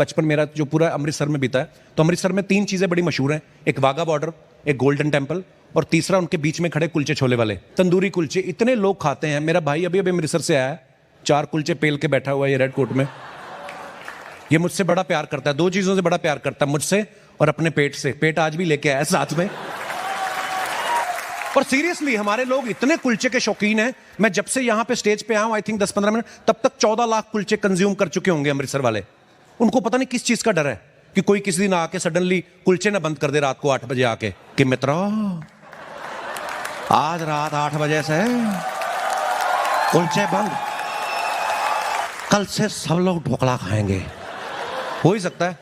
बचपन मेरा जो पूरा अमृतसर में बीता है, तो अमृतसर में 3 चीजें बड़ी मशहूर हैं, एक वाघा बॉर्डर, एक गोल्डन टेम्पल और तीसरा उनके बीच में खड़े कुलचे छोले वाले, तंदूरी कुलचे। इतने लोग खाते हैं। मेरा भाई अभी अभी अमृतसर से आया है, 4 कुलचे पेल के बैठा हुआ है ये रेड कोट में। ये मुझसे बड़ा प्यार करता है, 2 चीजों से बड़ा प्यार करता है, मुझसे और अपने पेट से। पेट आज भी लेके आया साथ में। और सीरियसली हमारे लोग इतने कुलचे के शौकीन हैं। मैं जब से यहां पे स्टेज पे आया हूं, आई थिंक 10-15 मिनट, तब तक 14 लाख कुलचे कंज्यूम कर चुके होंगे अमृतसर वाले। उनको पता नहीं किस चीज का डर है कि कोई किसी दिन आके सडनली कुलचे ना बंद कर दे रात को 8 बजे आके कि मित्रों आज रात 8 बजे से कुलचे बंद, कल से सब लोग ढोकला खाएंगे। हो ही सकता है।